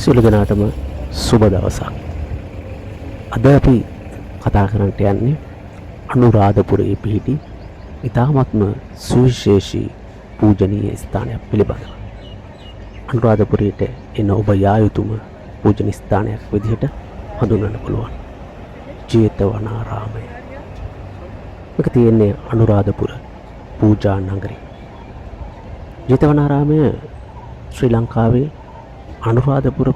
සියලු දෙනාටම සුබ දවසක්. අද අපි කතා කරන්නට යන්නේ අනුරාධපුරයේ පිහිටි ඉතාමත්ම සුවිශේෂී පූජනීය ස්ථානයක් පිළිබඳව. අනුරාධපුරයට එන ඔබ යා යුතුම පූජනීය ස්ථානයක් විදිහට හඳුන්වන්න පුළුවන් ජේතවනාරාමය. මේක තියෙන්නේ අනුරාධපුර පූජා නගරේ. ජේතවනාරාමය ශ්‍රී ලංකාවේ අනුරාධපුර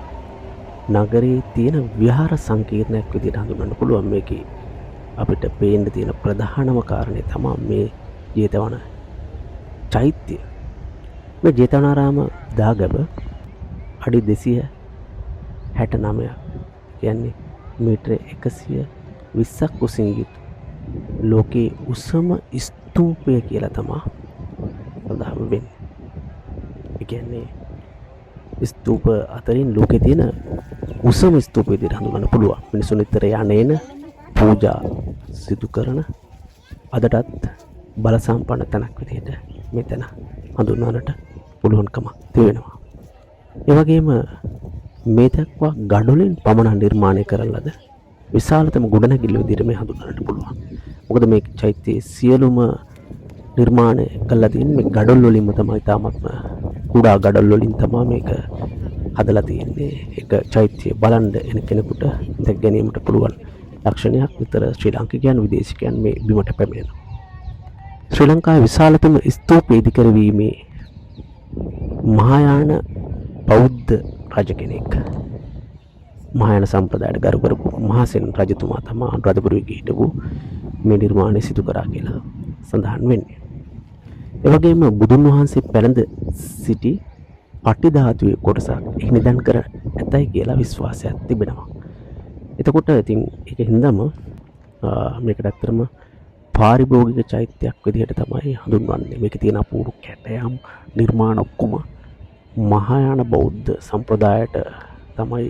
නගරයේ තියෙන විහාර සංකීර්ණයක් විදිහට හඳුන්වන්න පුළුවන්. මේකේ අපිට පේන්න තියෙන ප්‍රධානම කාරණේ තමයි මේ ජේතවන චෛත්‍ය. මේ ජේතවනාරාම දාගැබ අඩි 269ක්, කියන්නේ මීටර 120ක් උසින් යුතු ලෝකයේ උසම ස්තූපය කියලා තමයි සඳහන් වෙන්නේ. ඒ කියන්නේ ස්තූප අතරින් ලෝකේ තියෙන උසම ස්තූප විදිහට හඳුන්වන්න පුළුවන්. මිනිසුන් විතර යන්නේන පූජා සිදු කරන අදටත් බල සම්පන්න තැනක් විදිහට මෙතන හඳුන්වන්නට පුළුවන්කමක් තිබෙනවා. ඒ වගේම මේ දක්වා ගඩොලින් පමණ නිර්මාණය කරන ලද විශාලතම ගොඩනැගිල්ල විදිහට මේ හඳුන්වන්නට පුළුවන්. මොකද මේ චෛත්‍යයේ සියලුම නිර්මාණය කළා තියෙන්නේ මේ ගඩොල් වලින්ම තමයි. තාමත්ම කුඩා ගඩොල් වලින් තමයි මේක හදලා තියෙන්නේ. ඒක චෛත්‍ය බලන්න එන කෙනෙකුට දැක ගැනීමට පුළුවන් ලක්ෂණයක් විතර ශ්‍රී ලාංකිකයන් විදේශිකයන් මේ බිමට පැමිණෙනවා. ශ්‍රී ලංකාවේ විශාලතම ස්තූප ඉදිකරවීමේ මහායාන බෞද්ධ රජ කෙනෙක්, මහායාන සම්ප්‍රදායට ගරු කරපු මහසෙන් රජතුමා තමයි අනුරාධපුරයේ හිටපු මේ නිර්මාණය සිදු කරා කියලා සඳහන් වෙන්නේ. ඒ වගේම බුදුන් වහන්සේ පැළඳ සිටි පටි ධාතුවේ කොටසක් එහි නිදන් කර ඇතයි කියලා විශ්වාසයක් තිබෙනවා. එතකොට ඉතින් ඒක හින්දාම මේකට ඇත්තටම පාරිභෝගික චෛත්‍යයක් විදිහට තමයි හඳුන්වන්නේ. මේකේ තියෙන අපූර්ව කැටයම් නිර්මාණ ඔක්කොම මහායාන බෞද්ධ සම්ප්‍රදායට තමයි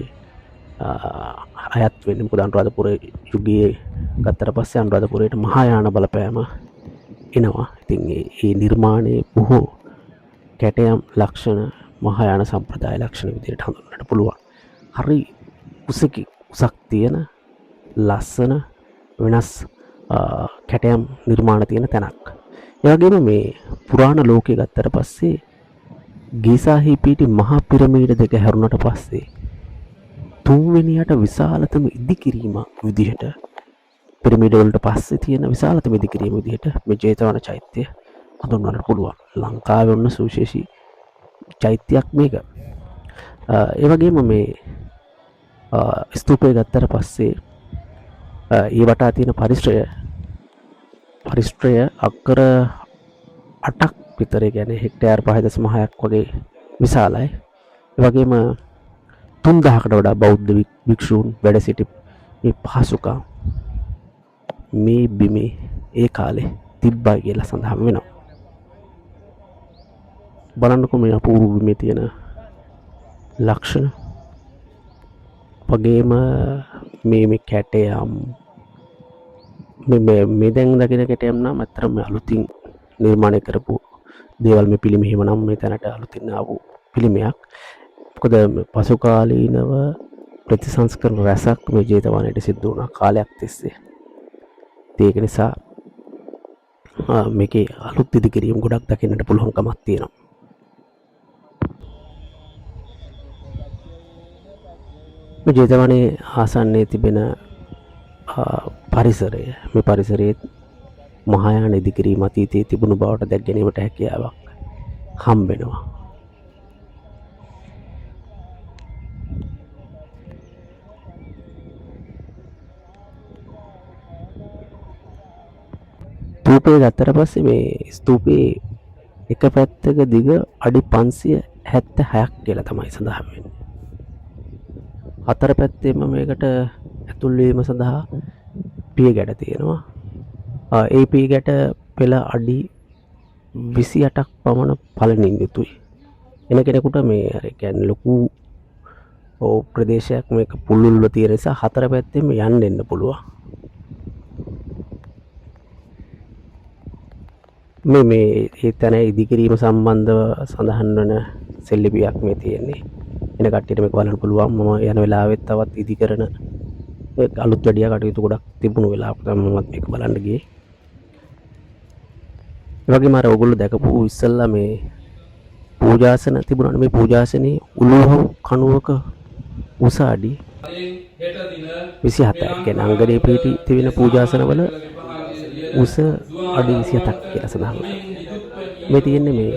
අයත් වෙන්නේ. මොකද අනුරාධපුර යුගයේ ගත්තට පස්සේ අනුරාධපුරයට මහායාන බලපෑම එනවා. ඉතින් මේ නිර්මාණයේ බොහෝ කැටයම් ලක්ෂණ මහායාන සම්ප්‍රදාය ලක්ෂණ විදිහට හඳුන්වන්නට පුළුවන්. හරි උසක් තියෙන ලස්සන වෙනස් කැටයම් නිර්මාණ තියෙන තැනක්. ඒ වගේම මේ පුරාණ ලෝකයේ ගත්තට පස්සේ ගීසාහි පිහිටි මහා පිරමීඩ දෙක හැරුණට පස්සේ තුන්වෙනියට විශාලතම ඉදිකිරීමක් විදිහට, පිරමීඩ වලට පස්සේ තියෙන විශාලතම ඉදිකිරීම විදිහට මේ ජේතවන චෛත්‍ය හඳුන්වන්නට පුළුවන්. ලංකාවේ වුණ සුවිශේෂී චෛත්‍යයක් මේක. ඒ වගේම මේ ස්තූපය ගත්තට පස්සේ ඒ වටා තියෙන පරිශ්‍රය අක්කර 8ක් විතර, කියන්නේ හෙක්ටයාර් 5.6ක් වගේ විශාලයි. ඒ වගේම 3000කට වඩා බෞද්ධ භික්ෂූන් වැඩ සිටි මේ පහසුකම් මේ බිමේ ඒ කාලේ තිබ්බා කියලා සඳහන් වෙනවා. බලන්නකො මේ අපූර්ව බිමේ තියෙන ලක්ෂණ. වගේම මේ කැටයම් මේ දැන් දකින කැටයම් නම් අත්‍තරම අලුතින් නිර්මාණය කරපු දේවල්. මේ පිළිම හිම නම් මේ තැනට අලුතින් ආපු පිළිමයක්. මොකද පසු කාලීනව ප්‍රතිසංස්කරණ රැසක් මේ ජේතවනයේ සිද්ධ වුණා කාලයක් තිස්සේ. ඒක නිසා මේකේ අලුත් ඉදිකිරීම් ගොඩක් දකින්නට පුළුවන්කමක් තියෙනවා. මේ ජේතවනයේ ආසන්නයේ තිබෙන පරිසරය, මේ පරිසරයේ මහායාන ඉදිකිරීම අතීතයේ තිබුණු බවට දැක ගැනීමට හැකියාවක් හම්බ වෙනවා. ස්තූපය ගත්තට පස්සේ මේ ස්තූපයේ එක පැත්තක දිග අඩි 576ක් කියලා තමයි සඳහන් වෙන්නේ. හතර පැත්තේම මේකට ඇතුල් වීම සඳහා පියගැට තියෙනවා. ඒ පියගැට පෙළ අඩි 28ක් පමණ පළලින් යුතුයි. එන කෙනෙකුට මේ කියන්නේ ලොකු ප්‍රදේශයක් මේක පුළුල්ව තියෙන නිසා හතර පැත්තෙම යන්න එන්න පුළුවන්. මේ තැන ඉදිකිරීම සම්බන්ධව සඳහන් වන සෙල්ලිපියක් මේ තියෙන්නේ. එන කට්ටියට මේක බලන්න පුළුවන්. මම යන වෙලාවෙත් තවත් ඉදි කරන අලුත් වැඩියා කටයුතු ගොඩක් තිබුණු වෙලාවක තමයි මමත් මේක බලන්න ගියේ. ඒ වගේම අර ඔයගොල්ලෝ දැකපු ඉස්සල්ලා මේ පූජාසන තිබුණානේ. මේ පූජාසනේ උළුහව් කණුවක උස අඩි 27යි. කියන්නේ අංගනේ පිහිටි තිබෙන පූජාසනවල උස අඩි 27ක් කියලා සඳහන් කරනවා. මේ තියෙන්නේ මේ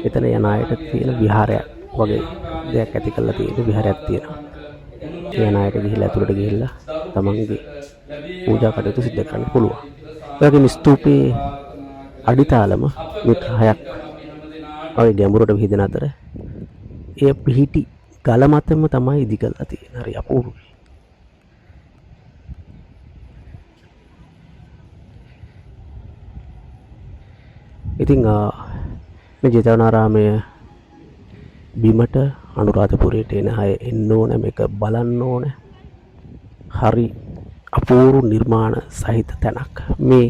එතන යන අයට තියෙන විහාරයක් වගේ දෙයක් ඇති කරලා තියෙන විහාරයක් තියෙනවා. ඒ යන අයට ගිහිල්ලා ඇතුළට ගිහිල්ලා තමන්ගේ පූජා කටයුතු සිදු කරන්න පුළුවන්. ඒ වගේම ස්තූපයේ අඩිතාලම මීටර් 6ක් වගේ ගැඹුරට විහිදෙන අතර ඒ පිහිටි ගල මතම තමයි ඉදි කරලා තියෙන්නේ. හරි අපූර්වයි. ඉතින් මේ ජේතවනාරාමය බිමට අනුරාධපුරයට එන අය එන්න ඕන, මේක බලන්න ඕන. හරි අපූර්ව නිර්මාණ සහිත තැනක්. මේ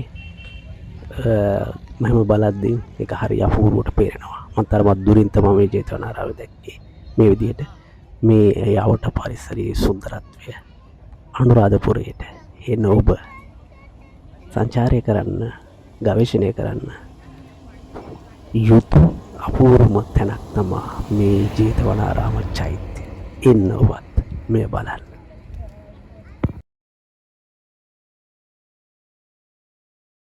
මම බලද්දී ඒක හරි අපූර්වට පේනවා. මම තරමත් දුරින් තමයි මේ ජේතවනාරාමය දැක්කේ. මේ විදිහට මේ යවට පරිසරයේ සුන්දරත්වය අනුරාධපුරයට එන ඔබ සංචාරය කරන්න, ගවේෂණය කරන්න යුතු අපූර්වම තැනක් තමයි මේ ජේතවනාරාම චෛත්‍යය. එන්න ඔබත් මේ බලන්න.